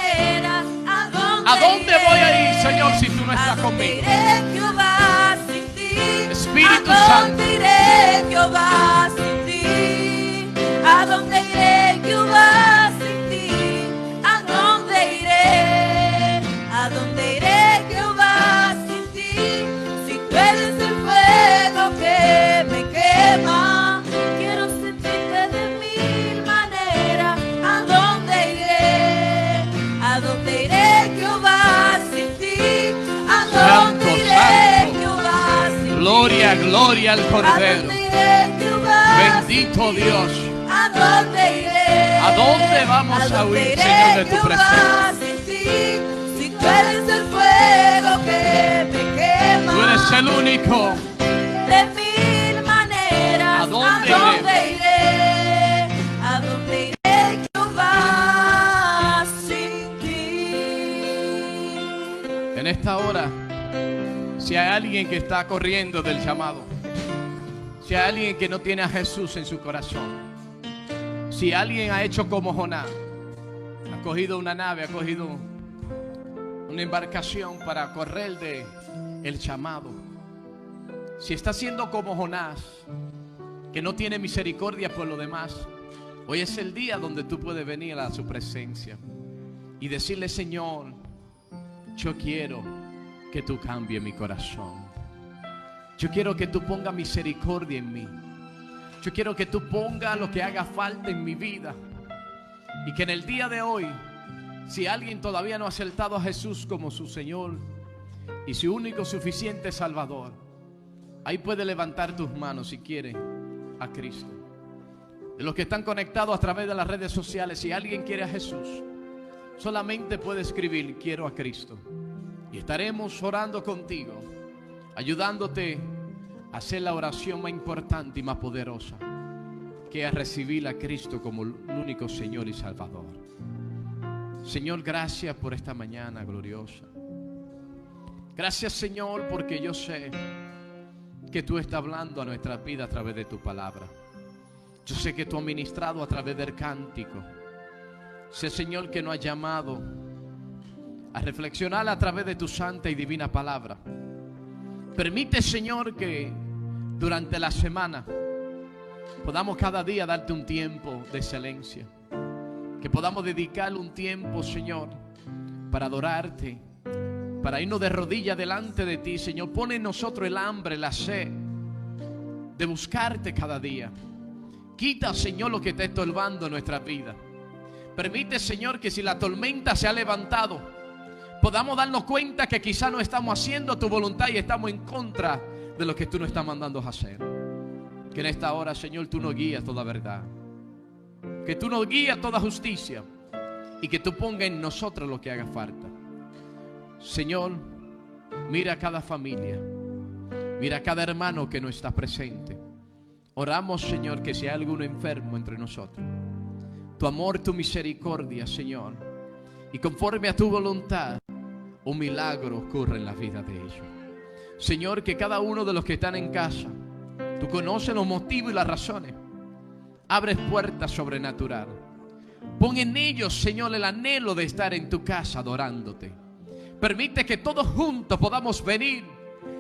¿A dónde voy a ir, Señor, si tú no estás conmigo? Espíritu Santo. ¿A dónde iré, Jehová, sin ti? ¿A dónde iré? ¿A dónde iré, Jehová, sin ti? Si tú eres el fuego que me quema, quiero sentirte de mil maneras. ¿A dónde iré? ¿A dónde iré, Jehová, sin ti? ¿A dónde Santo, iré, santo. Jehová, sin ti? Gloria, gloria al ¿A Cordero. dónde iré, Jehová, Bendito sin ti? Dios. ¿A dónde iré? ¿A dónde vamos a huir, Señor, de tu presencia? Si tú eres el fuego que me quema. Tú eres el único. De mil maneras. ¿A dónde iré? ¿A dónde iré, Jehová, sin ti? En esta hora, si hay alguien que está corriendo del llamado, si hay alguien que no tiene a Jesús en su corazón, si alguien ha hecho como Jonás, ha cogido una nave, ha cogido una embarcación para correr de el llamado, si está siendo como Jonás, que no tiene misericordia por lo demás, hoy es el día donde tú puedes venir a su presencia y decirle: Señor, yo quiero que tú cambies mi corazón. Yo quiero que tú pongas misericordia en mí. Yo quiero que tú pongas lo que haga falta en mi vida. Y que en el día de hoy, si alguien todavía no ha aceptado a Jesús como su Señor y su único suficiente Salvador, ahí puede levantar tus manos si quiere a Cristo. de los que están conectados a través de las redes sociales. Si alguien quiere a Jesús, solamente puede escribir: quiero a Cristo. Y estaremos orando contigo, ayudándote a hacer la oración más importante y más poderosa, que es recibir a Cristo como el único Señor y Salvador. Señor, gracias por esta mañana gloriosa. Gracias, Señor, porque yo sé que tú estás hablando a nuestra vida a través de tu palabra. Yo sé que tú has ministrado a través del cántico. Sé, Señor, que nos has llamado a reflexionar a través de tu santa y divina palabra. Permite, Señor, que durante la semana podamos cada día darte un tiempo de excelencia. Que podamos dedicarle un tiempo, Señor, para adorarte, para irnos de rodillas delante de ti, Señor. Pone en nosotros el hambre, la sed de buscarte cada día. Quita, Señor, lo que está estorbando en nuestra vida. Permite, Señor, que si la tormenta se ha levantado, podamos darnos cuenta que quizá no estamos haciendo tu voluntad y estamos en contra de lo que tú nos estás mandando a hacer. Que en esta hora, Señor, tú nos guías toda verdad. Que tú nos guías toda justicia. Y que tú pongas en nosotros lo que haga falta. Señor, mira a cada familia. Mira a cada hermano que no está presente. Oramos, Señor, que si hay alguno enfermo entre nosotros, tu amor, tu misericordia, Señor, y conforme a tu voluntad, un milagro ocurre en la vida de ellos. Señor, que cada uno de los que están en casa, tú conoces los motivos y las razones. Abres puertas sobrenaturales. Pon en ellos, Señor, el anhelo de estar en tu casa adorándote. Permite que todos juntos podamos venir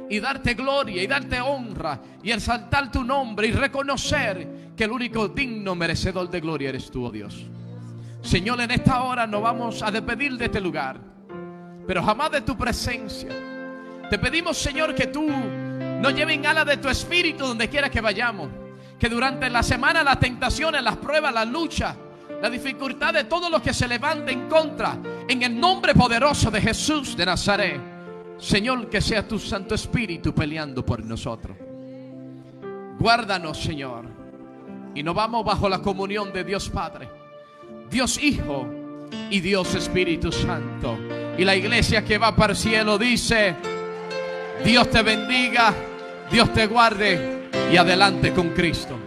y darte gloria y darte honra y exaltar tu nombre y reconocer que el único digno merecedor de gloria eres tú, oh Dios. Señor, en esta hora nos vamos a despedir de este lugar, pero jamás de tu presencia. Te pedimos, Señor, que tú nos lleves en alas de tu espíritu donde quiera que vayamos. Que durante la semana las tentaciones, las pruebas, las luchas, la dificultad de todo lo que se levante en contra, en el nombre poderoso de Jesús de Nazaret, Señor, que sea tu Santo Espíritu peleando por nosotros. Guárdanos, Señor, y nos vamos bajo la comunión de Dios Padre, Dios Hijo y Dios Espíritu Santo. Y la iglesia que va para el cielo dice: Dios te bendiga, Dios te guarde y adelante con Cristo.